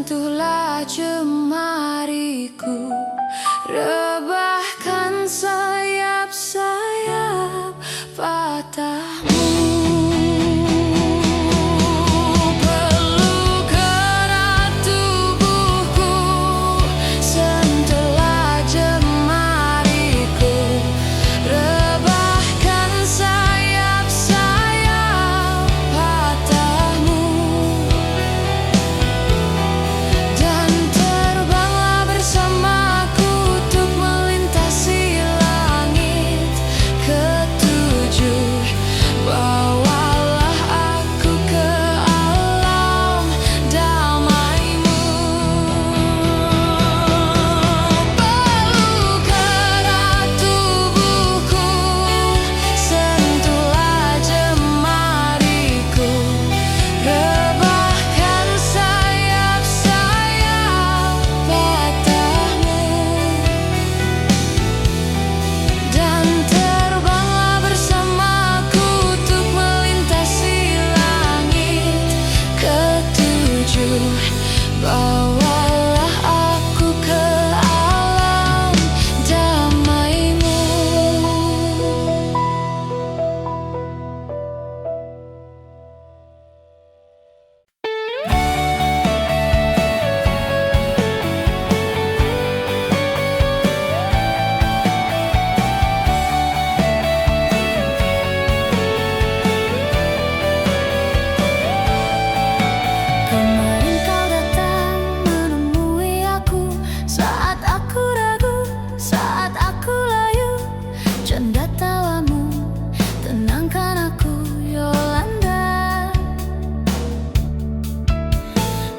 Sentuhlah jemariku, rebahkan sayap-sayap patahmu. Peluk erat tubuhku, sentuhlah jemariku, rebahkan sayap-sayap patahmu. Dan terbanglah bersamaku untuk melintasi langit ketujuh. Bawalah aku ke alam damaimu. Peluk erat tubuhku, sentuhlah jemariku, rebahkan sayap-sayap patahmu. Dan terbanglah bersamaku untuk melintasi langit ketujuh. Bawalah aku ke alam damaimu. Kemarin kau datang menemui aku saat aku ragu, saat aku layu. Canda tawamu tenangkan aku, Yolanda.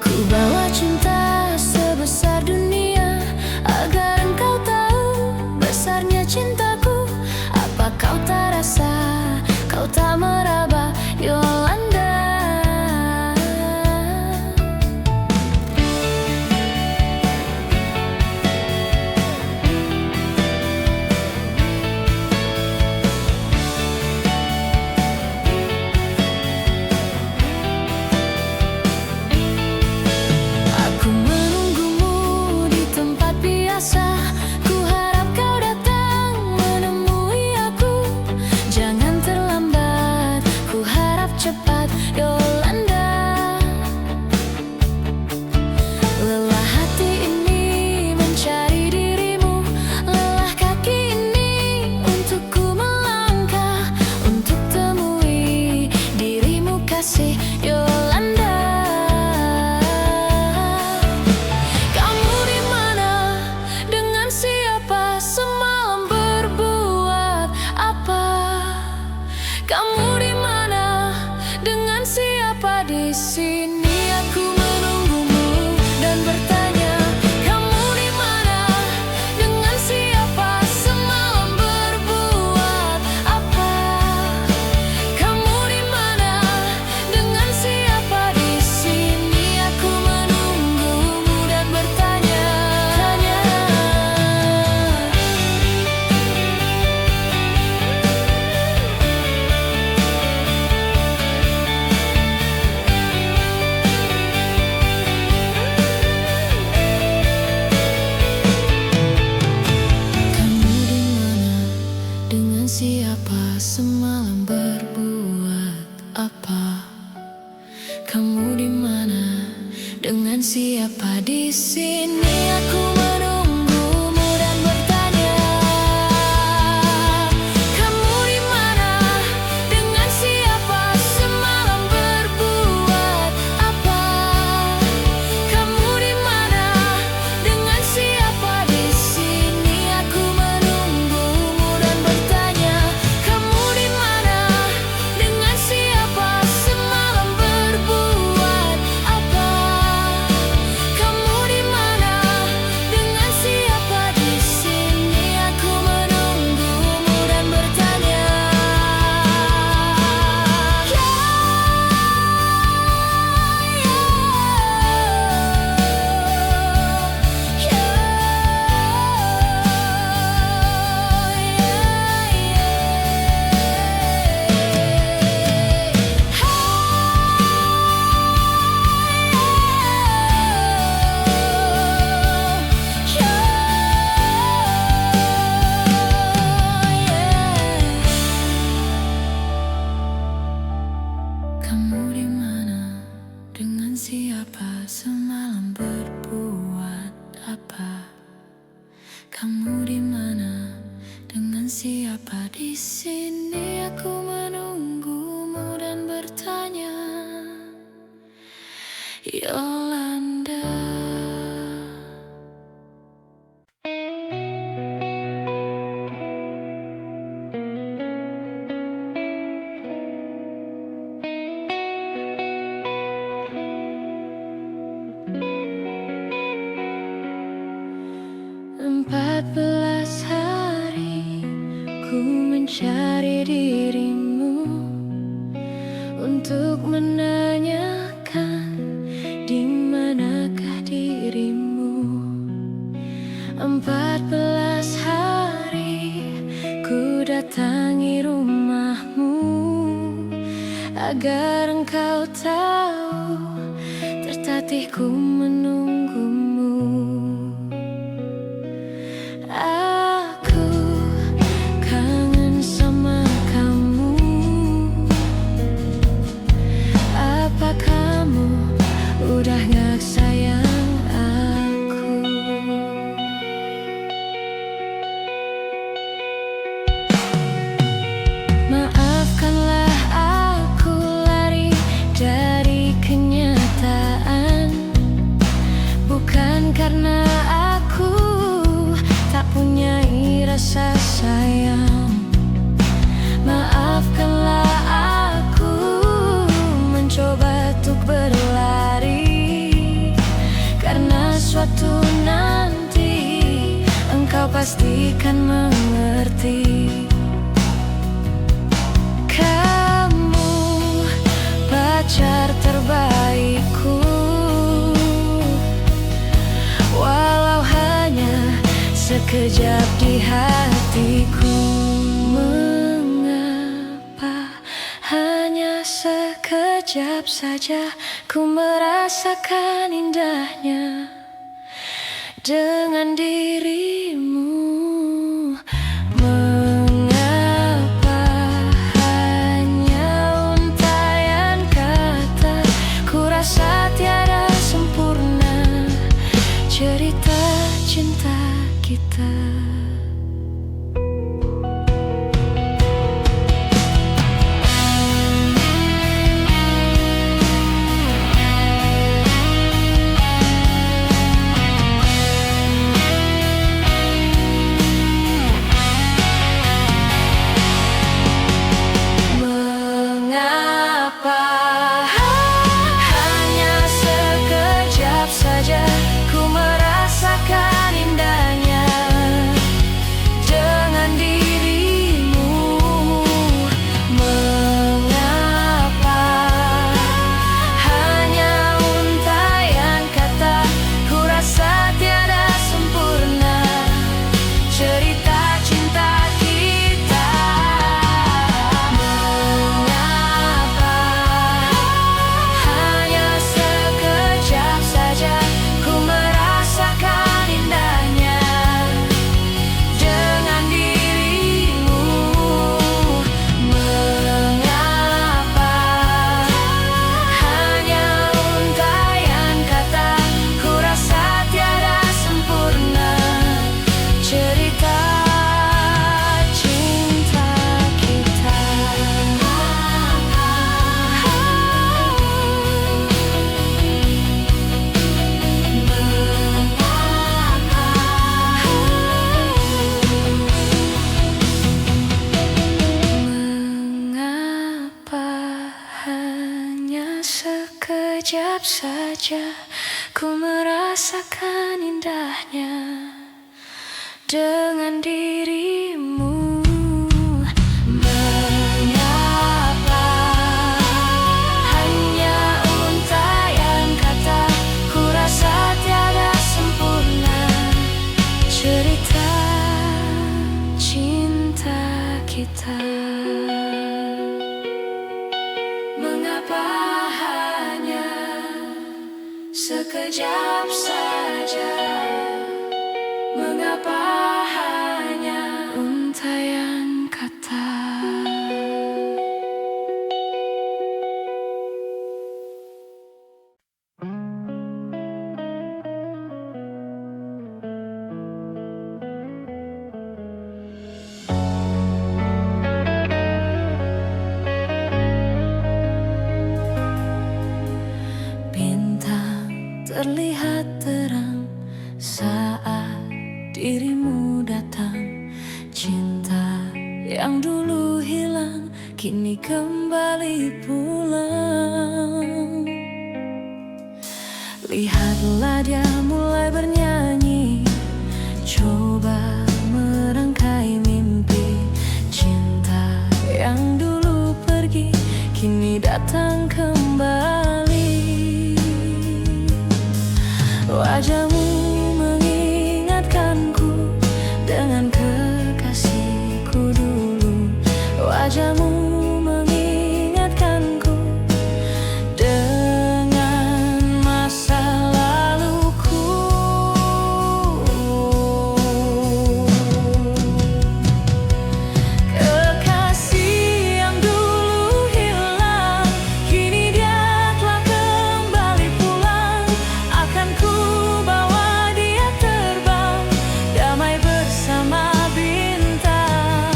Ku bawa cinta sebesar dunia agar engkau tahu besarnya cintaku. Apa kau tak rasa, kau tak meraba, Yolanda? Aku menunggumu di tempat biasa. Ku harap kau datang menemui aku. Jangan terlambat, ku harap cepat, Yolanda. Lelah hati ini mencari dirimu, lelah kaki ini untuk ku melangkah, untuk temui dirimu, kasih Yolanda. Kamu di mana? Dengan siapa? Semalam berbuat apa? Kamu di mana? Dengan siapa? Di sini aku menunggumu dan bertanya. Kamu di mana? Dengan siapa? Semalam berbuat apa? Kamu di mana? Dengan siapa? Di sini aku menunggumu dan bertanya. Kamu di mana? Dengan siapa? Semalam berbuat apa? Kamu di mana? Dengan siapa? Di sini aku menunggumu dan bertanya. Kamu di mana? Dengan siapa? Semalam berbuat apa? Kamu di mana? Dengan siapa? Di sini aku menunggumu dan bertanya. Kamu di mana? Dengan siapa? Semalam berbuat apa? Kamu di mana? Dengan semalam berbuat apa? Kamu di mana? Dengan siapa? Di sini aku menunggumu dan bertanya, Yolanda. Empat belas hari ku mencari dirimu untuk menanyakan di manakah dirimu. 14 hari ku datangi rumahmu agar engkau tahu tertatih ku menunggumu. Aku kangen sama kamu. Apa kamu udah gak sayang aku? Maafkanlah aku lari dari kenyataan, bukan karena aku tak punya rasa sayang. Maafkanlah aku mencoba untuk berlari, karena suatu nanti engkau pastikan mengerti. Kamu pacar terbaikku, walau hanya sekejap di hatiku. Mengapa hanya sekejap saja ku merasakan indahnya dengan dirimu? Mengapa hanya untaian kata? Ku rasa tiada sempurna cerita cinta kita. Mengapa hanya sekejap saja ku merasakan indahnya dengan dirimu? Mengapa hanya untaian kata? Ku rasa tiada sempurna cerita cinta kita. Mengapa hanya sekejap saja ku merasakan indahnya dengan dirimu? Mengapa hanya untaian kata? Ku rasa tiada sempurna cerita cinta kita. Mengapa hanya sekejap saja ku merasakan indahnya dengan dirimu? Mengapa hanya untaian kata? Ku rasa tiada sempurna cerita cinta kita. Mengapa hanya sekejap saja? Mengapa hanya untaian kata? terlihat terang saat dirimu datang. Cinta yang dulu hilang kini kembali pulang. Lihatlah dia mulai bernyanyi, coba merangkai mimpi. Cinta yang dulu pergi kini datang kembali. Wajahmu mengingatkanku dengan kekasihku dulu. Wajahmu mengingatkanku dengan masa laluku. Kekasih yang dulu hilang kini dia telah kembali pulang. Akan ku bawa dia terbang damai bersama bintang.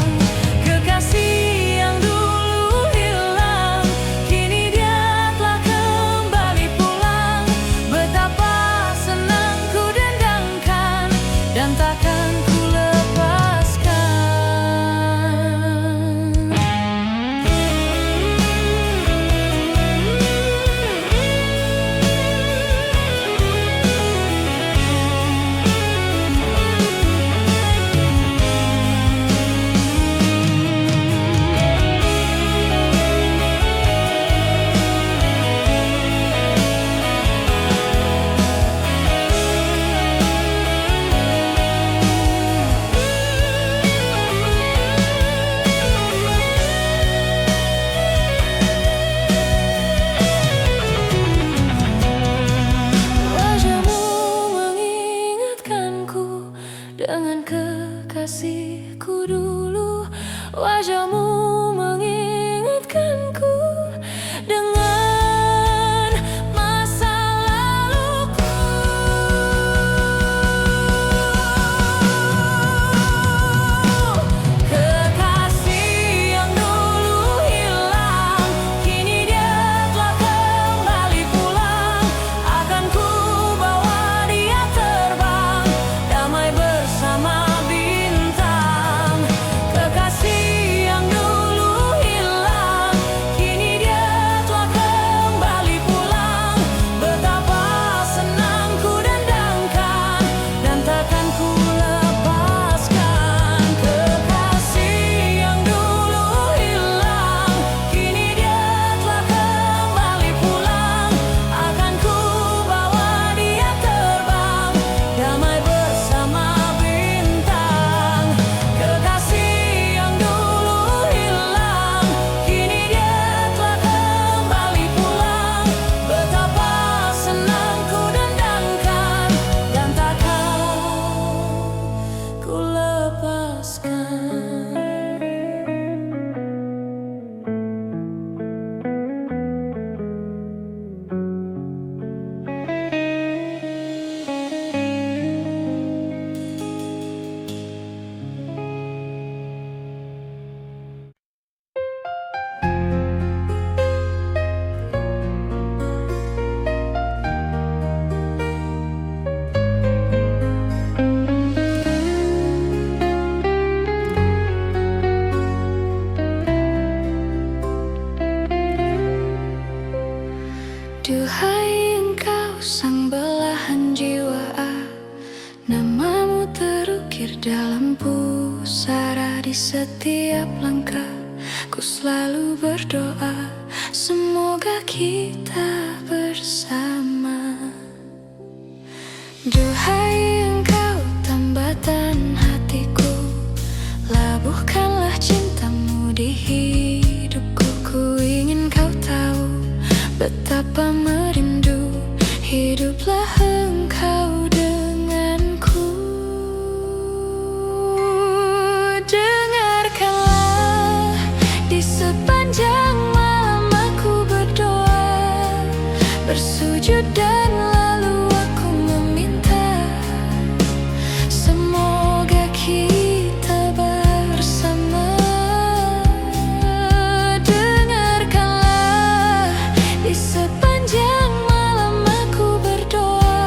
Kekasih yang dulu hilang kini dia telah kembali pulang. Betapa senang ku dendangkan dan takkan ku lepaskan. Wajahmu mengingatkanku dengan kekasihku dulu. Wajahmu mengingatkanku dengan masa laluku. Kekasih yang dulu hilang kini dia telah kembali pulang. Akan ku bawa dia terbang damai bersama bintang. Kekasih yang dulu hilang kini dia telah kembali pulang. Betapa senang ku dendangkan dan takkan ku lepaskan. Kekasih yang dulu hilang kini dia telah kembali pulang. Akan ku bawa dia terbang damai bersama bintang. Kekasih yang dulu hilang kini dia telah kembali pulang. Betapa senang ku dendangkan dan takkan ku lepaskan. Duhai engkau sang belahan jiwa, namamu terukir dalam pusara. Di setiap langkah ku selalu berdoa, semoga kita bersama. Duhai engkau tambatan hatiku, labuhkanlah cintamu di hidupku. Ku ingin kau tahu betapa merindu hiduplah engkau denganku. Dengarkanlah di sepanjang malam aku berdoa, bersujud dan lalu aku meminta, semoga kita bersama. Dengarkanlah di sepanjang malam aku berdoa,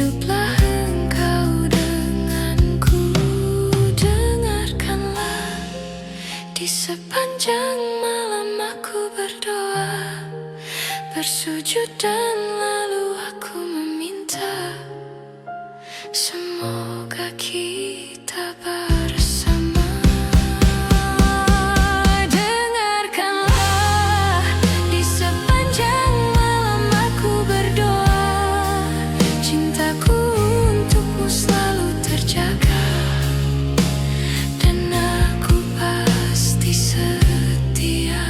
hiduplah engkau denganku. Dengarkanlah, di sepanjang malam aku berdoa, bersujud dan lalu aku meminta, semoga kita bersama. Dengarkanlah, di sepanjang malam aku berdoa, cintaku untukmu selalu terjaga, dan aku pasti setia.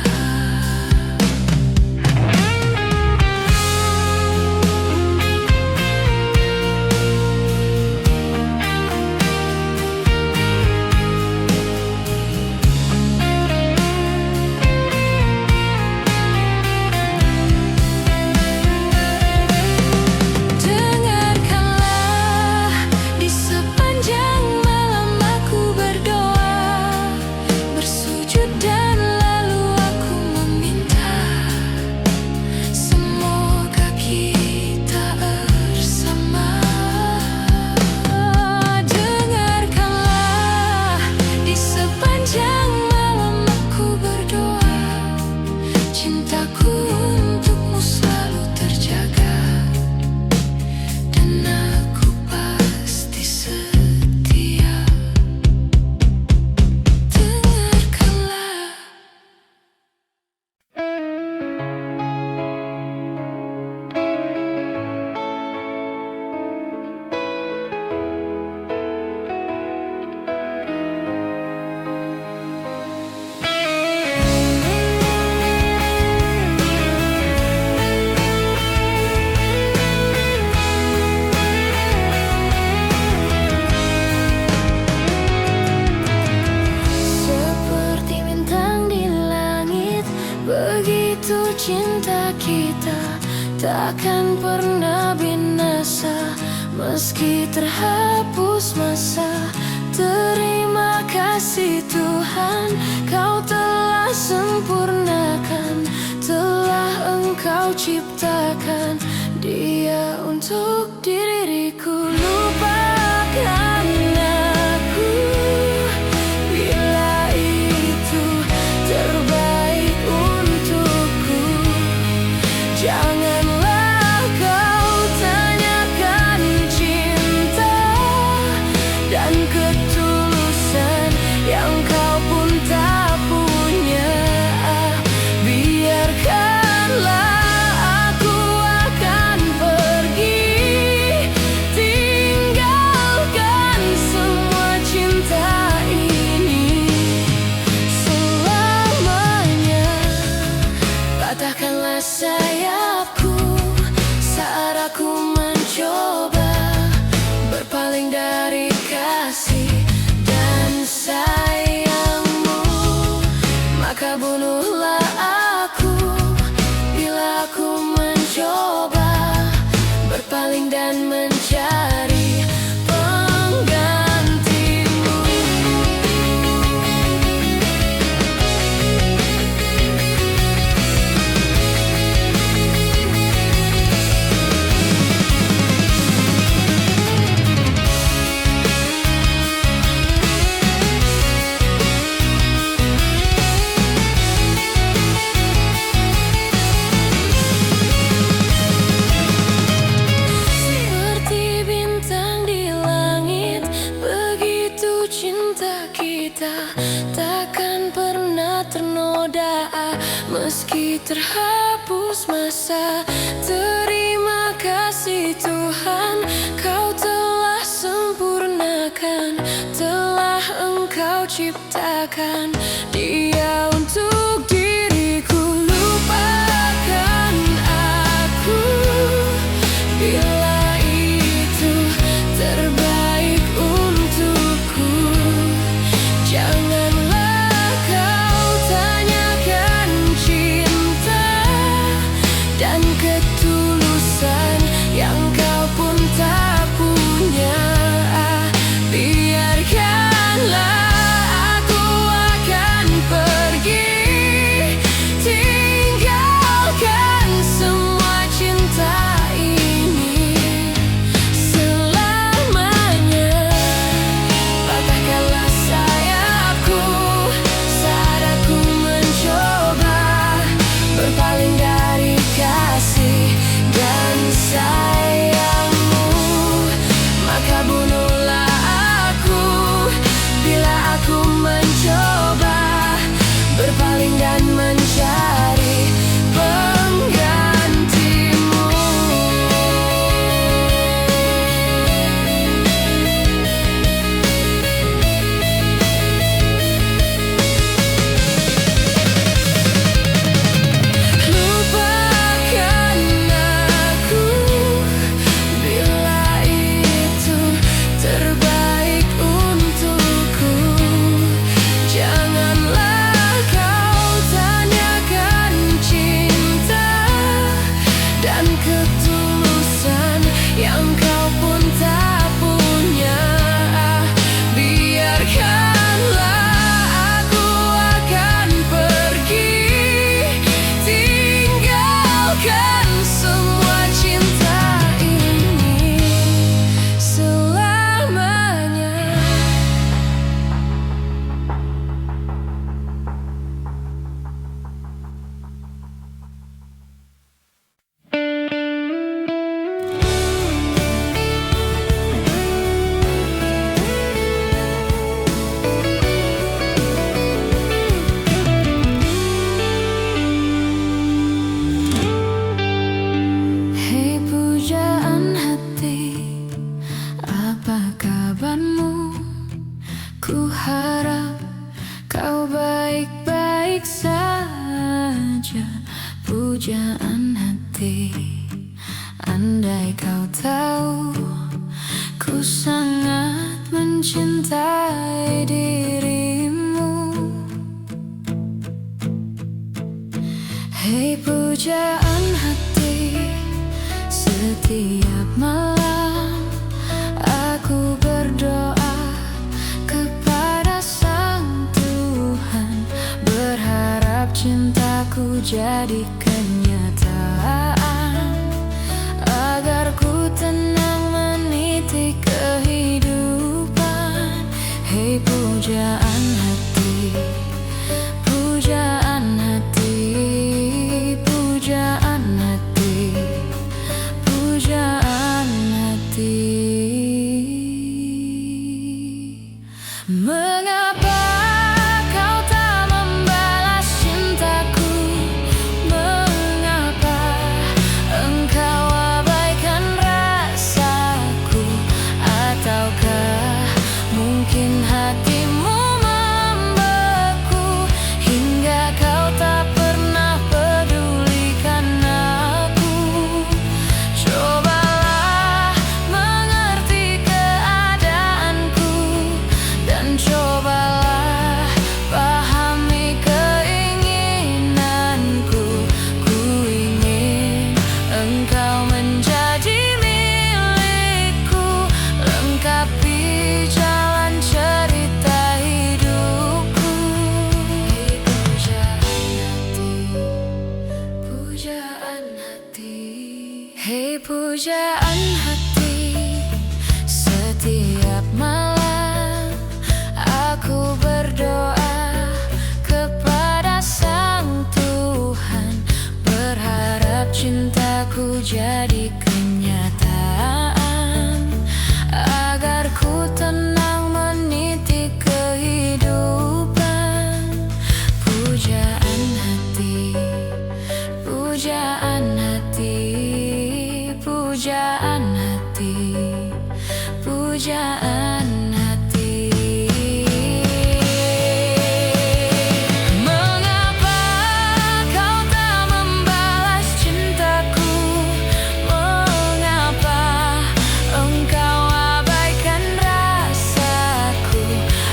Cinta kita takkan pernah binasa, meski terhapus masa. Terima kasih Tuhan, Kau telah sempurnakan, telah Engkau ciptakan Dia untuk diriku. Lupakan aku bila itu terbaik untukku. Janganlah kau tanyakan cinta dan ketulusan yang kau pun tak punya. Biarkanlah aku akan pergi, tinggalkan semua cinta ini selamanya. Patahkanlah sayapku saat aku mencoba berpaling dari kasih dan sayangmu. Maka bunuhlah aku bila aku mencoba berpaling dan mencari penggantimu. Takkan pernah ternoda, meski terhapus masa. Terima kasih Tuhan, Kau telah sempurnakan, telah Engkau ciptakan Dia untuk diriku. Lupakan aku bila itu terbaik untukku. Janganlah kau tanyakan cinta dan ketulusan yang kau pun tak punya. Biarkanlah aku akan pergi, harap kau baik-baik saja. Pujaan hati, andai kau tahu ku sangat mencintai dirimu. Hei pujaan hati, setiap malam aku berdoa kepada Sang Tuhan, berharap cintaku jadi kenyataan, agar ku tenang meniti kehidupan. Hei pujaan hati, pujaan hati, pujaan hati, pujaan hati. Mengapa kau tak membalas cintaku? Mengapa engkau abaikan rasaku? Ataukah mungkin hatimu membeku hingga kau tak pernah pedulikan aku? Cobalah mengerti keadaanku dan cobalah pahami keinginanku. Ku ingin engkau menjadi milikku, lengkapi jalan cerita hidupku. Hei pujaan hati, hei pujaan hati, setiap malam aku berdoa kepada Sang Tuhan, berharap cintaku jadi kenyataan, agar ku tenang meniti kehidupan. Pujaan hati, pujaan hati, pujaan hati, pujaan hati. Mengapa kau tak membalas cintaku? Mengapa engkau abaikan rasaku?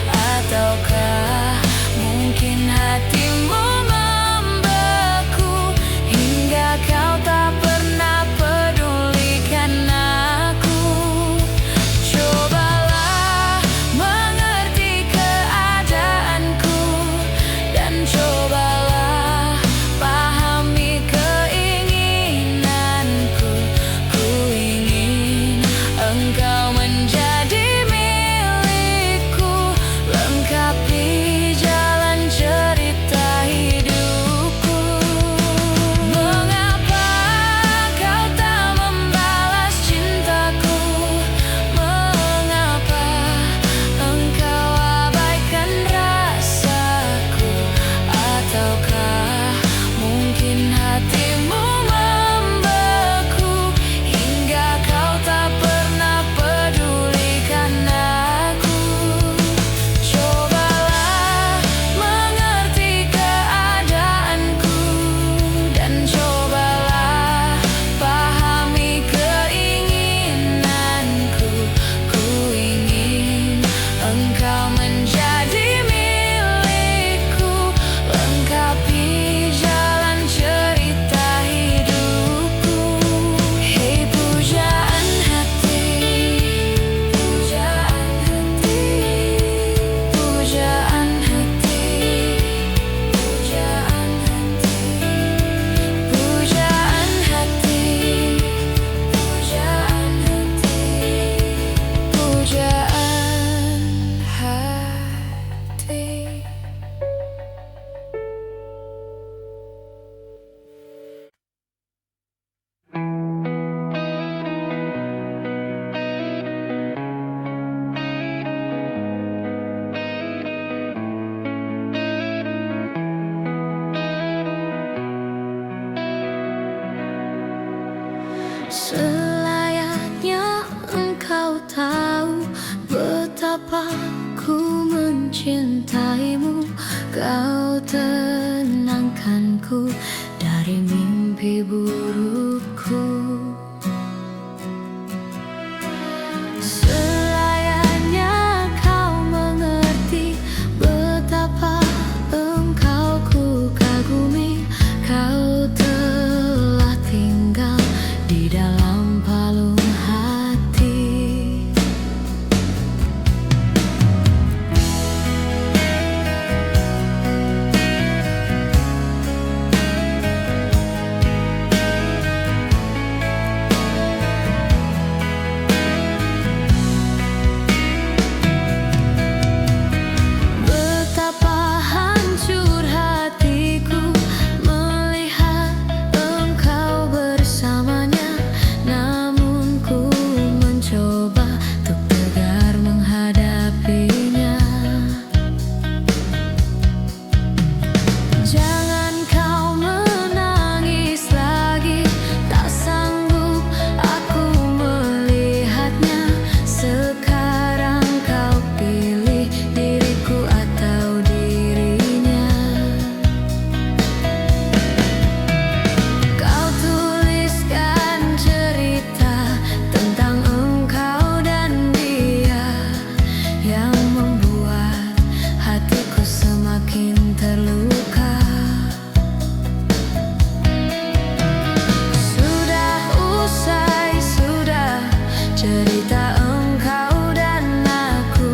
Ataukah mungkin hatimu membeku hingga kau tak pernah pedulikan aku? Cobalah aku dari mimpi burukku. Selayaknya kau mengerti betapa engkau ku kagumi. Kau telah tinggal di dalam palung hati. Betapa hancur hatiku melihat engkau bersamanya, namun ku mencoba untuk tegar menghadapinya. Jangan kau menangis lagi, tak sanggup aku melihatnya. Sekarang kau pilih diriku atau dirinya. Kau tuliskan cerita tentang engkau dan dia yang membuat hatiku semakin terluka. Sudah usai, sudah cerita engkau dan aku.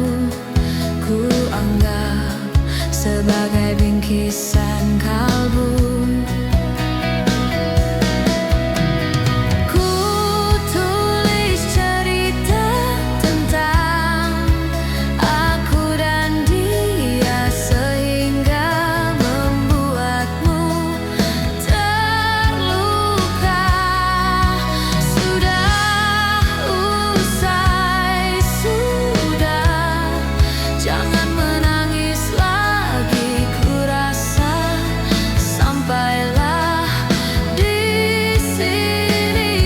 Ku anggap sebagai bingkisan kalbu. Ku tulis cerita tentang aku dan dia sehingga membuatmu terluka. Sudah usai, sudah, jangan menangis lagi. Ku rasa sampailah di sini.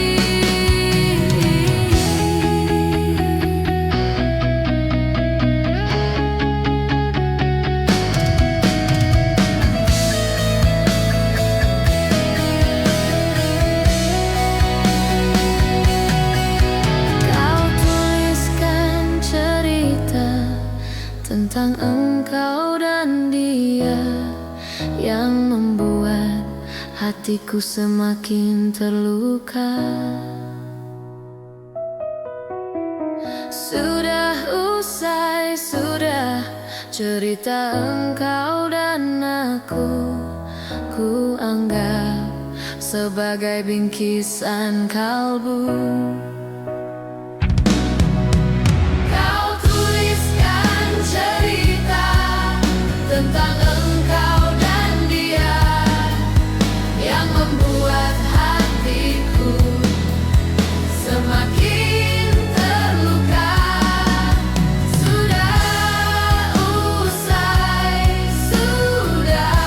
Kau tuliskan cerita tentang engkau dan dia yang membuat hatiku semakin terluka. Sudah usai, sudah cerita engkau dan aku. Ku anggap sebagai bingkisan kalbu. Kau tuliskan cerita tentang engkau dan dia yang membuat hatiku semakin terluka. Sudah usai, sudah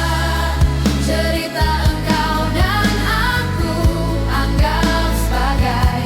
cerita engkau dan aku. Anggap sebagai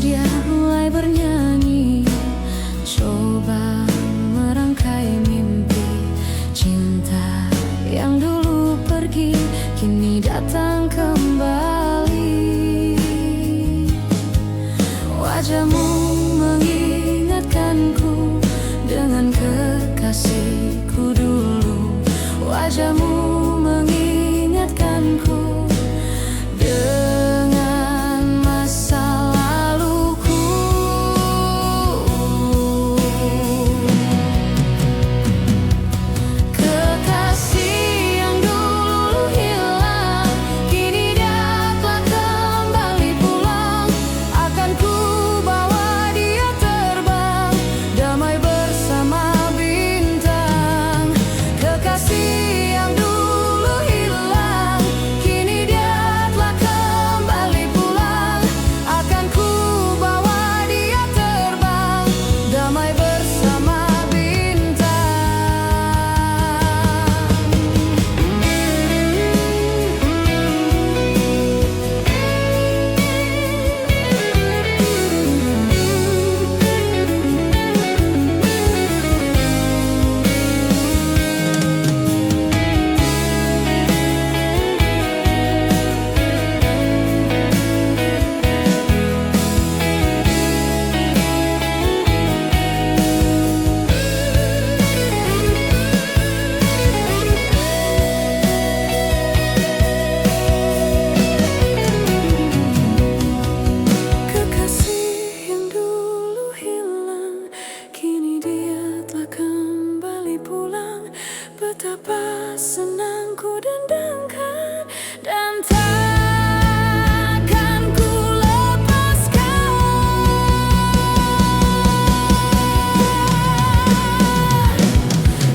dia mulai bernyanyi, coba merangkai mimpi. Cinta yang dulu pergi kini datang kembali. Wajahmu mengingatkanku dengan kekasihku dulu. Wajahmu mengingatkanku dengan masa laluku. Kekasih yang dulu hilang, kini dia telah kembali pulang. Akan ku bawa dia terbang, damai bersama bintang. Kekasih yang dulu hilang, kini dia telah kembali pulang. Akan ku bawa dia terbang, damai bersama bintang. Kekasih yang dulu hilang, kini dia telah kembali pulang. Betapa senang ku dendangkan dan takkan ku lepaskan.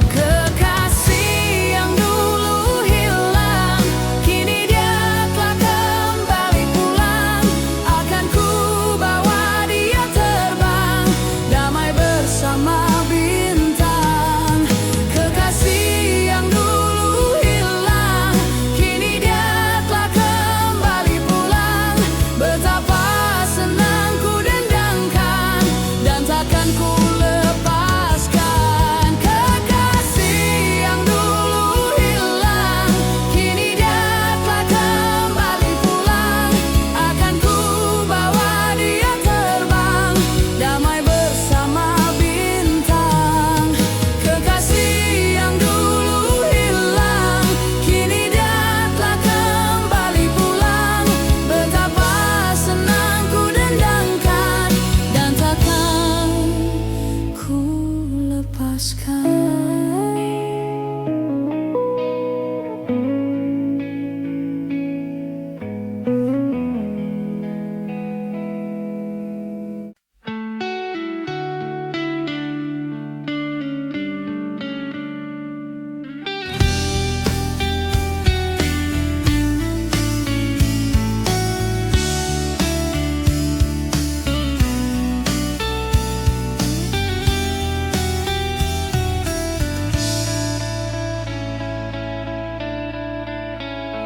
Kekasih yang dulu hilang, kini dia telah kembali pulang. Akan ku bawa dia terbang, damai bersama bintang. Kekasih yang dulu hilang, kini dia telah kembali pulang. Betapa senang ku dendangkan dan takkan ku lepaskan. Kekasih yang dulu hilang, kini dia telah kembali pulang. Akan ku bawa dia terbang, damai bersama bintang. Kekasih yang dulu hilang, kini dia telah kembali pulang. Betapa senang ku dendangkan dan takkan ku lepaskan.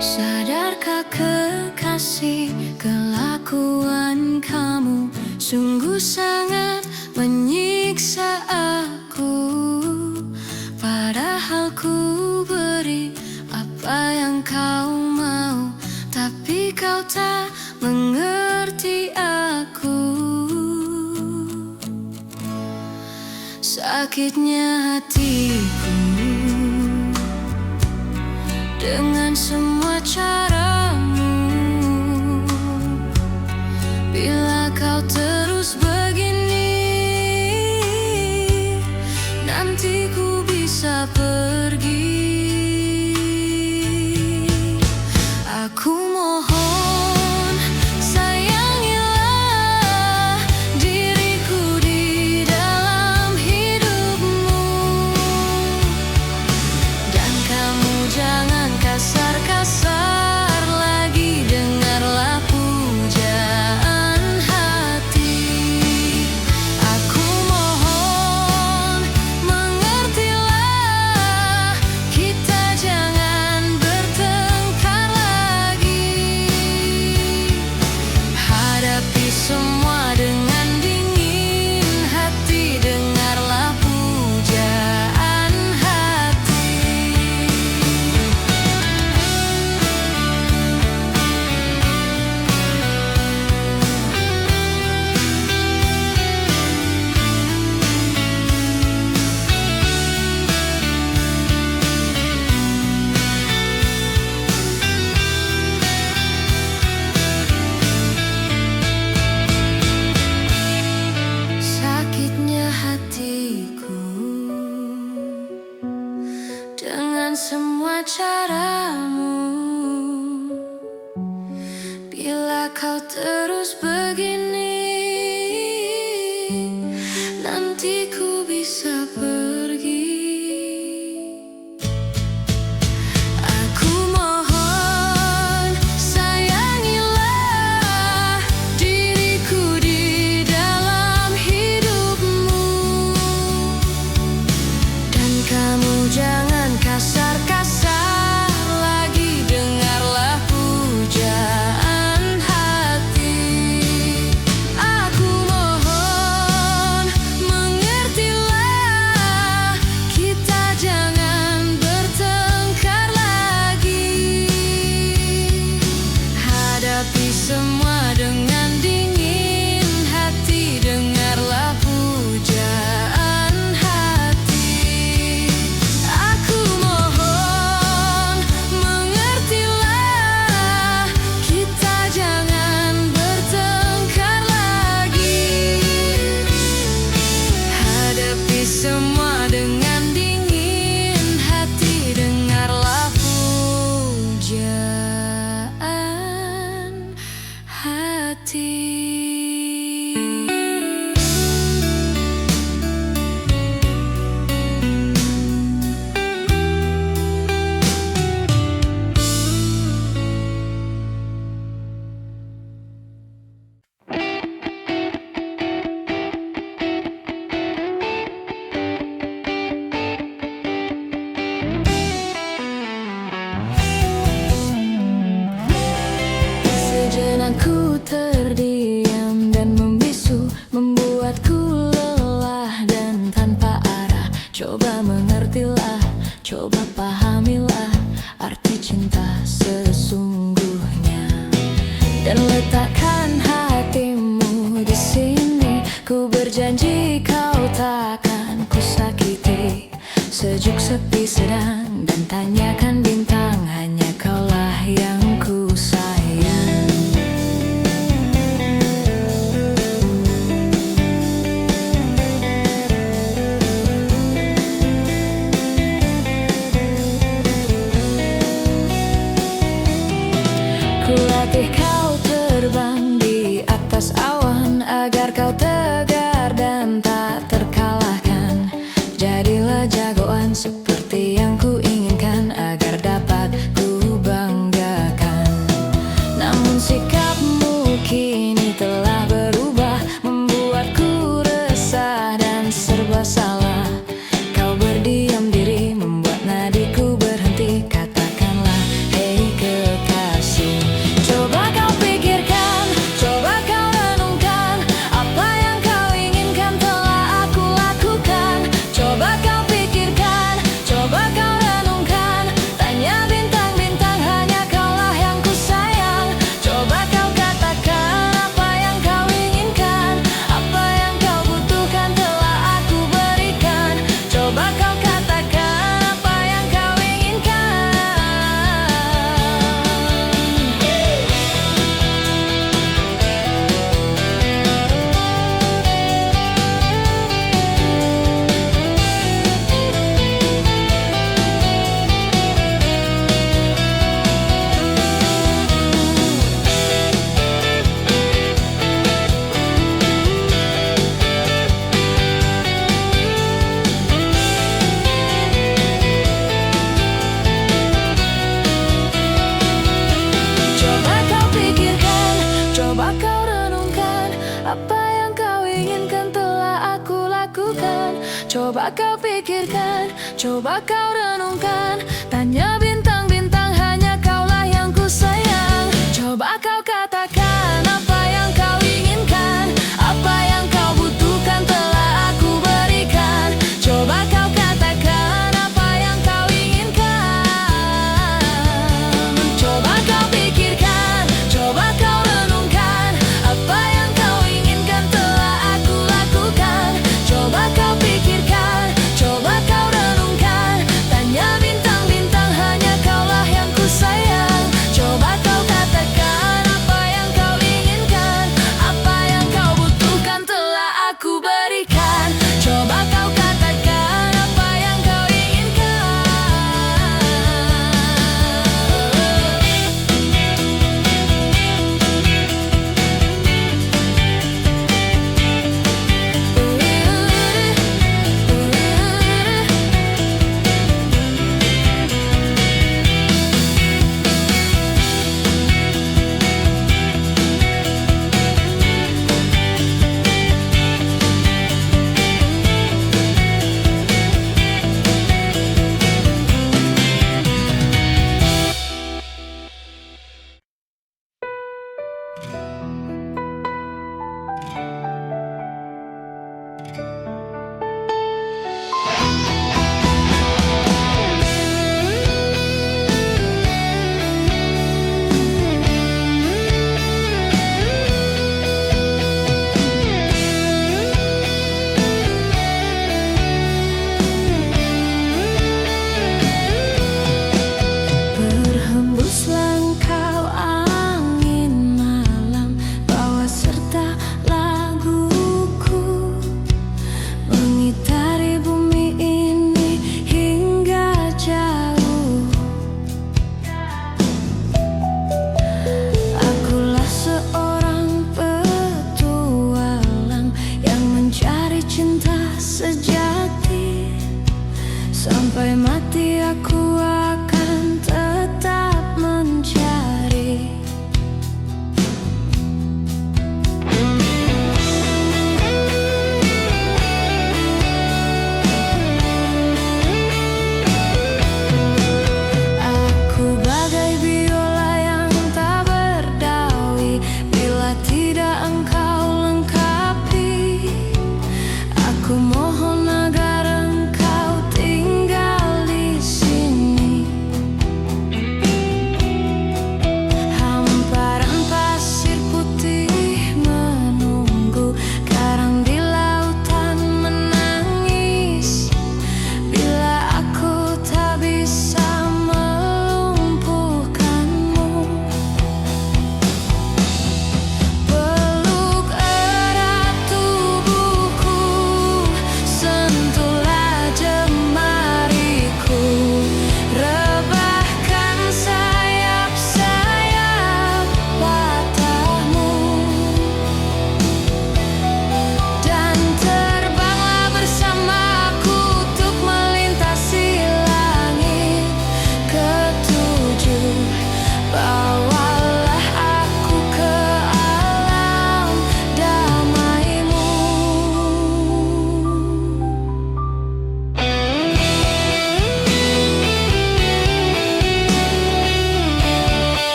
Sadarkah kekasih, kelakuan kamu sungguh sangat menyiksa aku. Padahal ku beri apa yang kau mau, tapi kau tak mengerti aku. Sakitnya hatiku dengan semua caramu. Bila kau terus begini, nanti ku bisa pergi. Aku mohon, sayangilah diriku di dalam hidupmu. Dan kamu jangan kasar-kasar lagi, dengarlah pujaan hati. caramu. Bila kau terus begini, nanti ku bisa pergi. Aku mohon sayangilah diriku di dalam hidupmu, dan kamu jangan kasar-kasar lagi, dengarlah pujaan hati. Aku mohon mengertilah, kita jangan bertengkar lagi. Hadapi semua dengan dingin hati, dengarlah pujaan hati. Aku mohon mengertilah, kita jangan bertengkar lagi. Hadapi semua dengan dingin hati, dengarlah pujaan hati. Sejenak ku terdiam dan membisu, membuatku lelah dan tanpa arah. Coba mengertilah, coba pahamilah arti cinta sesungguhnya, dan letakkan hatimu di sini. Ku berjanji kau takkan ku sakiti. Sejuk, sepi, sedang, dan tanyakan bintang, hanya kaulah yang ku sayang. Ku latih kau terbang di atas awan, agar kau tegar dan tak terkalahkan. Jadilah jagoan seperti yang ku inginkan, agar dapat ku banggakan. Namun sikapmu kini telah berubah, membuatku resah dan serba salah. Kau berdiam diri, membuat nadiku berhenti. Katakanlah, hei kekasih. Coba kau pikirkan, coba kau renungkan, apa yang kau inginkan telah aku lakukan. Coba kau pikirkan, coba kau renungkan, tanya bintang-bintang, hanya kaulah yang ku sayang. Coba kau katakan apa yang kau inginkan, apa yang kau butuhkan telah aku berikan. Coba kau katakan apa yang kau inginkan. Coba kau pikirkan, coba kau renungkan, apa yang kau inginkan telah aku lakukan. Coba kau pikirkan, coba kau renungkan, tanya bintang-bintang, hanya kaulah yang ku sayang. Coba kau katakan apa yang kau inginkan, apa yang kau butuhkan telah aku berikan. Coba kau katakan apa yang kau inginkan. Coba kau pikirkan, coba kau renungkan, apa yang kau inginkan telah aku lakukan. Coba kau pikirkan, coba kau renungkan, tanya bintang-bintang, hanya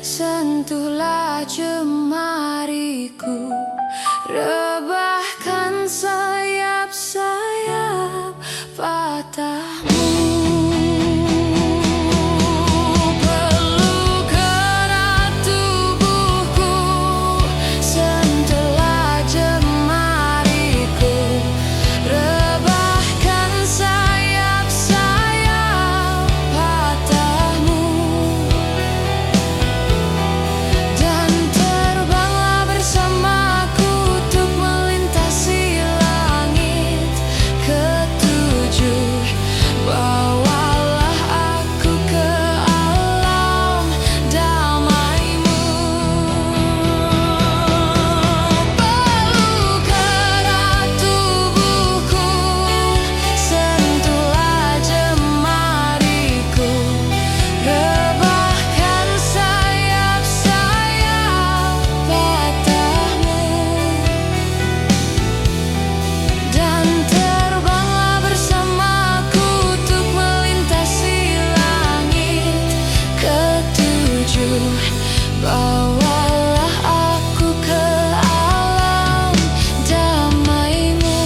Sentuhlah jemariku, rebahkan sayap-sayap patahmu. Bawalah aku ke alam damai-Mu.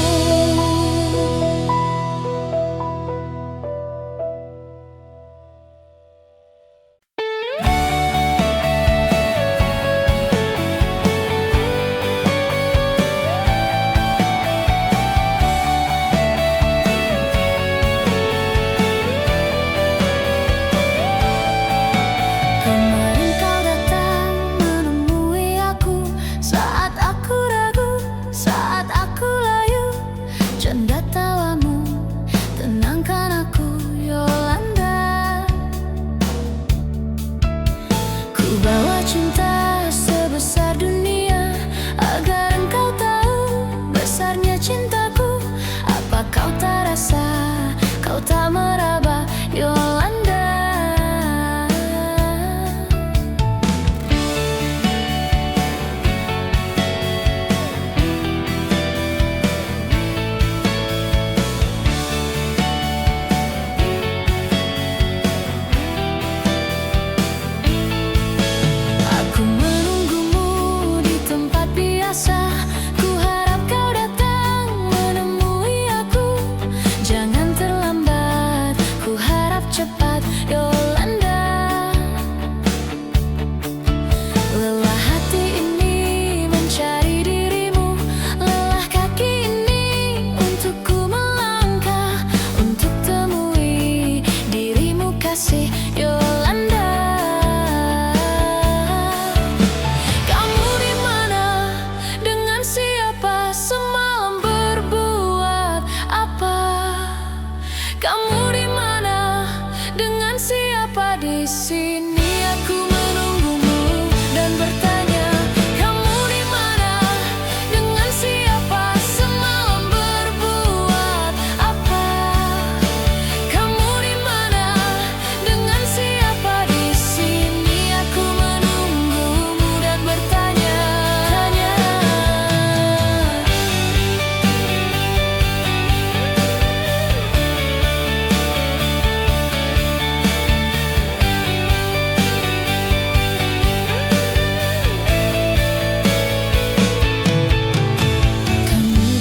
Kemarin kau datang menemui aku saat aku ragu, saat aku layu. Canda tawamu tenangkan aku, Yolanda. Ku bawa cinta sebesar dunia agar engkau tahu besarnya cintaku. Apa kau tak rasa, kau tak meraba, Yolanda? Aku menunggumu di tempat biasa. Ku harap kau datang menemui aku. Jangan terlambat, ku harap cepat, Yolanda. Lelah hati ini mencari dirimu, lelah kaki ini untuk ku melangkah, untuk temui dirimu kasih, Yolanda. Kamu di mana? Dengan siapa? Semalam berbuat apa? Kamu di mana? Dengan siapa? Di sini aku menunggumu dan bertanya. Kamu di mana? Dengan siapa? Semalam berbuat apa? Kamu di mana? Dengan siapa? Di sini aku menunggumu dan bertanya. Kamu di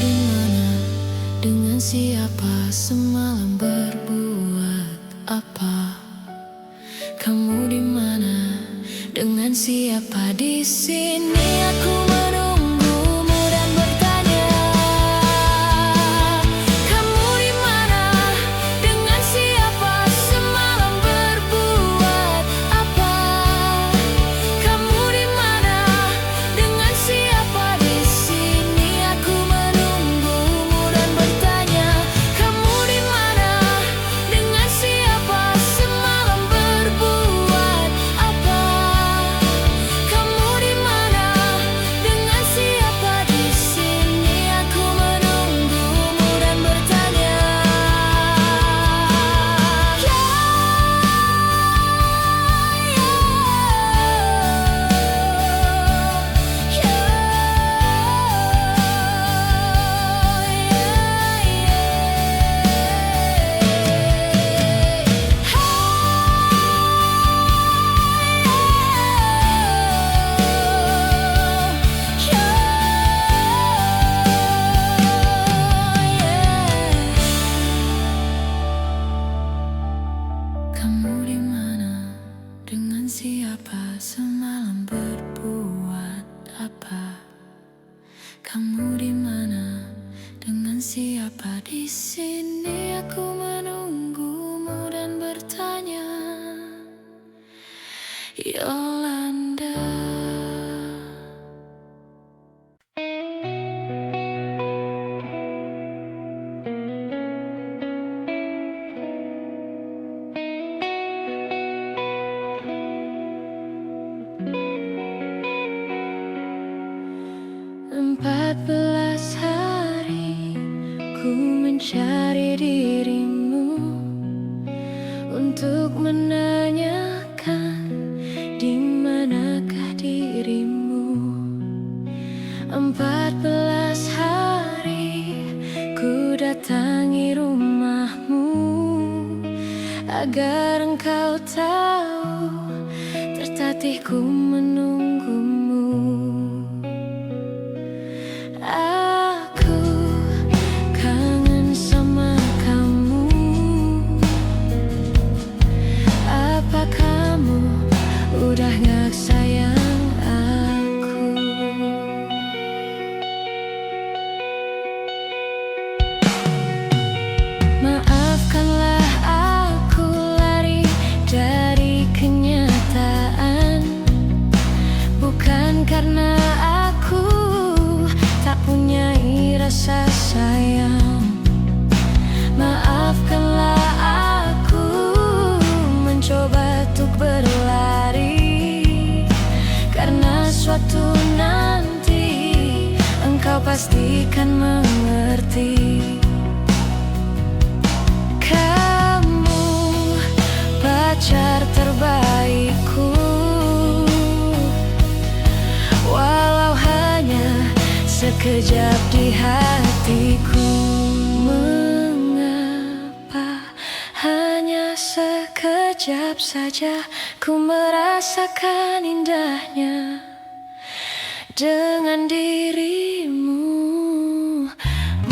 mana? Dengan siapa? Semalam berbuat apa? Kamu di mana? Dengan siapa? Di sini aku menunggumu dan bertanya. Kamu di mana? Dengan siapa? Semalam berbuat apa? Kamu di mana? Dengan siapa? Di sini aku menunggumu dan bertanya. Kamu di mana? Dengan siapa? Semalam berbuat apa? Kamu di mana? Yolanda. Empat belas hari ku mencari dirimu untuk menanyakan di manakah dirimu. 14 hari ku datangi rumahmu agar engkau tahu tertatih ku menunggumu. Aku kangen sama kamu. Apa kamu udah gak sayang aku? Maafkanlah aku lari dari kenyataan, bukan karena aku tak punya rasa sayang. Maafkanlah aku mencoba untuk berlari, karena suatu nanti engkau pastikan mengerti. Kamu pacar terbaikku, walau hanya sekejap di hatiku. Mengapa hanya sekejap saja ku merasakan indahnya dengan dirimu?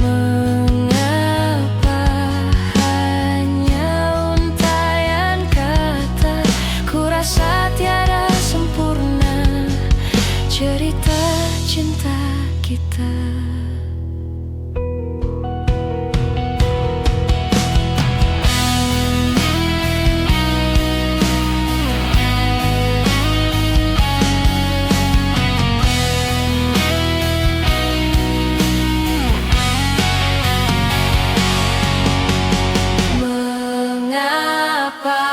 Mengapa hanya untaian kata? Ku rasa tiada sempurna cerita cinta kita. Mengapa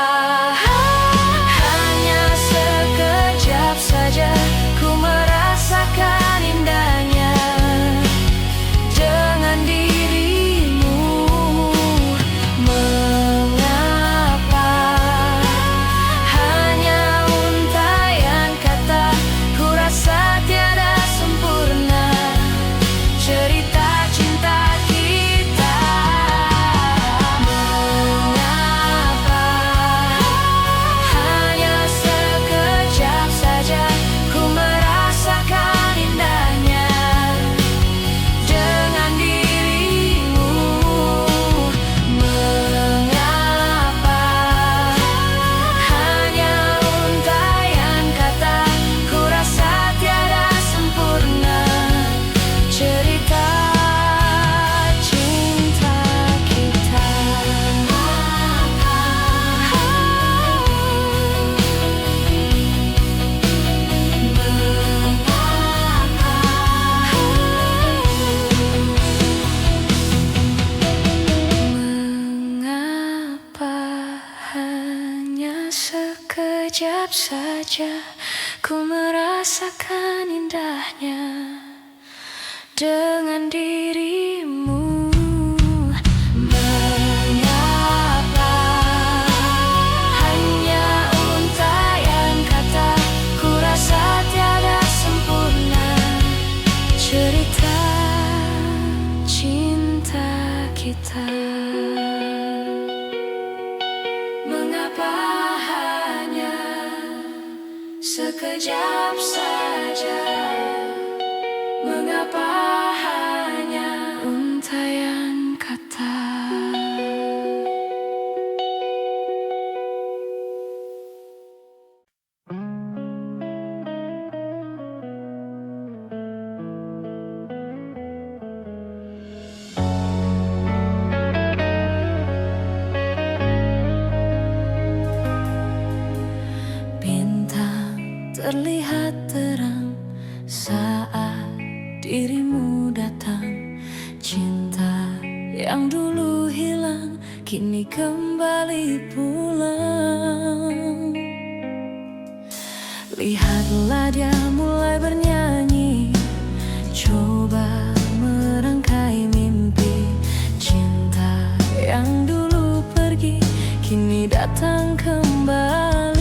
hanya sekejap saja ku merasakan indahnya dengan dirimu? Mengapa hanya untaian kata? Ku rasa tiada sempurna cerita cinta kita. Mengapa hanya sekejap saja ku merasakan indahnya dengan dirimu? Mengapa hanya untaian kata? Ku rasa tiada sempurna cerita cinta kita. Mengapa hanya sekejap saja ku merasakan indahnya dengan dirimu? Mengapa hanya untaian kata? Ku rasa tiada sempurna cerita cinta kita. Mengapa hanya sekejap saja? Mengapa hanya untaian kata? Bintang terang saat dirimu datang. Cinta yang dulu hilang kini kembali pulang. Lihatlah dia mulai bernyanyi, coba merangkai mimpi. Cinta yang dulu pergi kini datang kembali.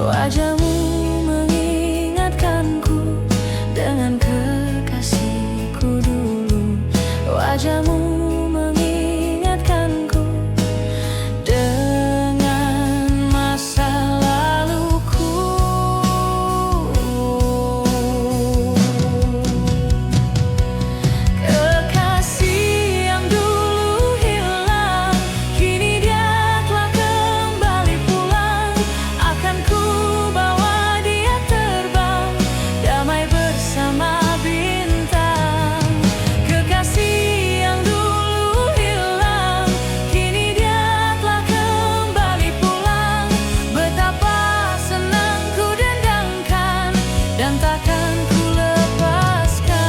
Wajahmu mengingatkanku dengan kekasihku dulu. Wajahmu mengingatkanku dengan masa laluku. Kekasih yang dulu hilang kini dia telah kembali pulang. Akan ku bawa dia terbang damai bersama bintang. Kekasih yang dulu hilang kini dia telah kembali pulang. Betapa senang ku dendangkan dan takkan ku lepaskan.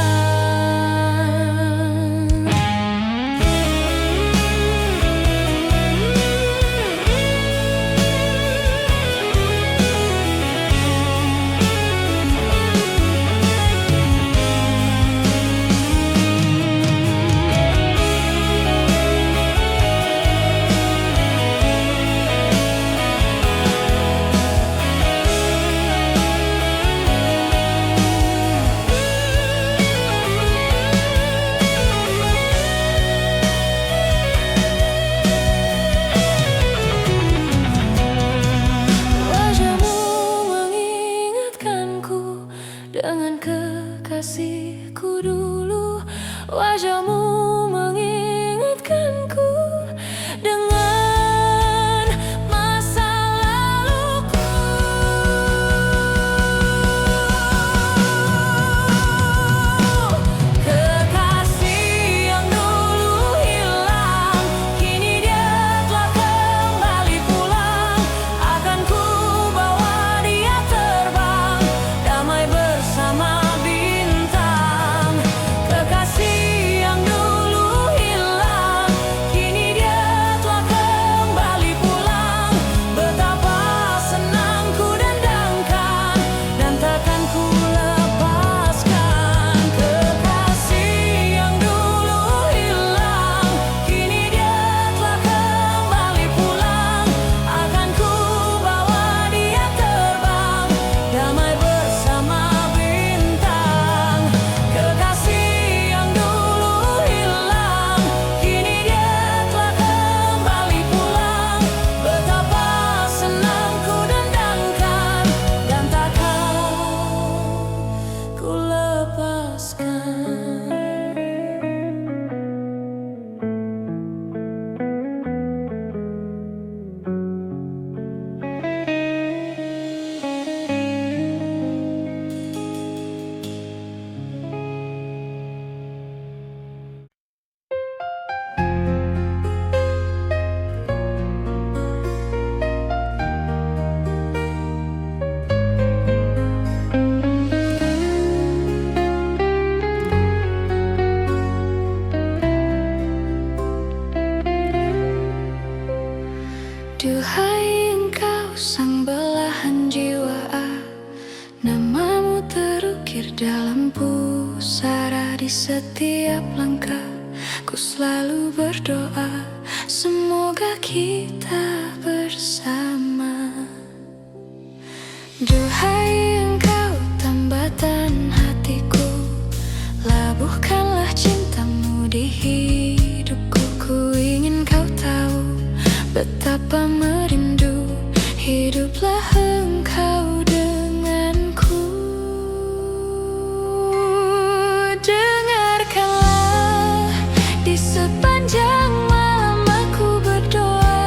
Wajahmu mengingatkanku dengan kekasihku dulu. Wajahmu mengingatkanku dengan masa laluku. Kekasih yang dulu hilang kini dia telah kembali pulang. Akan ku bawa dia terbang damai bersama bintang. Kekasih yang dulu hilang kini dia telah kembali pulang. Betapa senang ku dendangkan dan takkan ku lepaskan. Kekasih yang dulu hilang kini dia telah kembali pulang. Akan ku bawa dia terbang damai bersama bintang. Kekasih yang dulu hilang kini dia telah kembali pulang. Betapa senang ku dendangkan dan takkan ku lepaskan. Duhai engkau sang belahan jiwa, namamu terukir dalam pusara. Di setiap langkah ku selalu berdoa, semoga kita bersama. Duhai engkau tambatan hatiku, labuhkanlah cintamu di hidupku. Ku ingin kau tahu betapa merindu hiduplah engkau denganku. Dengarkanlah di sepanjang malam aku berdoa,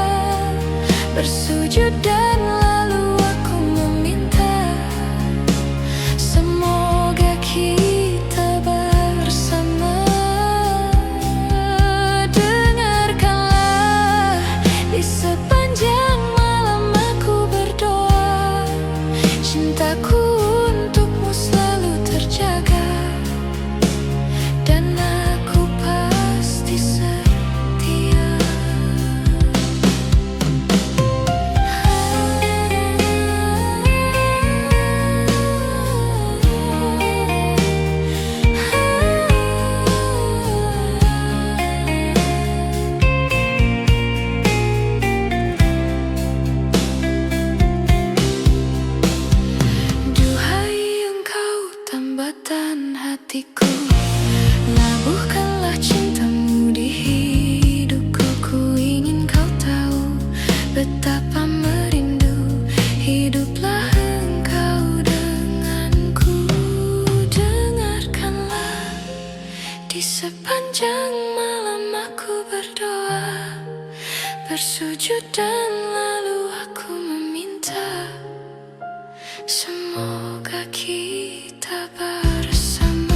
bersujud dan lalu aku meminta, semoga kita bersama. Dengarkanlah di sepanjang malam aku berdoa, Cintaku untukmu selalu terjaga, dan aku pasti setia. Tambatan hatiku, labuhkanlah cintamu di hidupku. Ku ingin kau tahu betapa merindu hiduplah engkau denganku. Dengarkanlah, di sepanjang malam aku berdoa, bersujud dan lalu aku meminta, semoga kita bersama.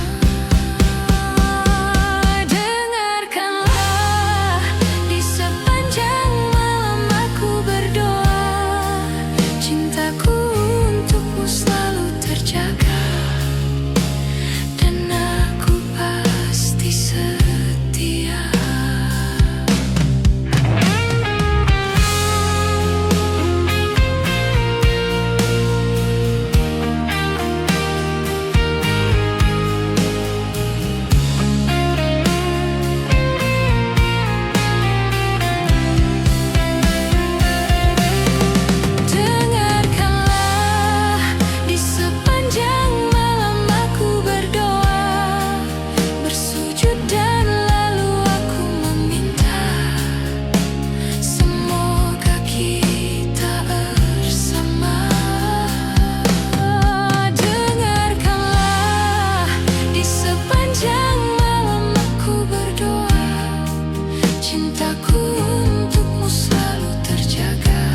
Dengarkanlah, di sepanjang malam aku berdoa, cintaku untukmu selalu terjaga, dan aku pasti setia. Cintaku untukmu selalu terjaga,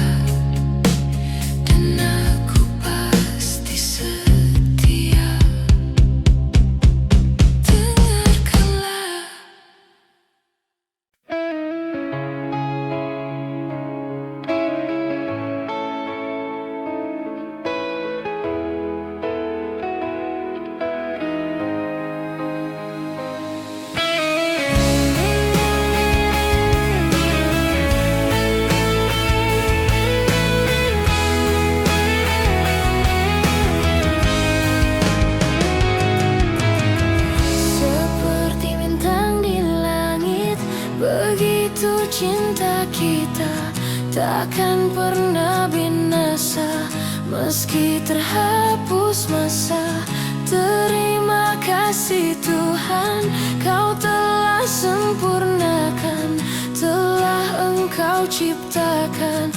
dan aku pasti setia. Dengarkanlah. Begitu cinta kita takkan pernah binasa, meski terhapus masa. Terima kasih Tuhan, Kau telah sempurnakan, telah Engkau ciptakan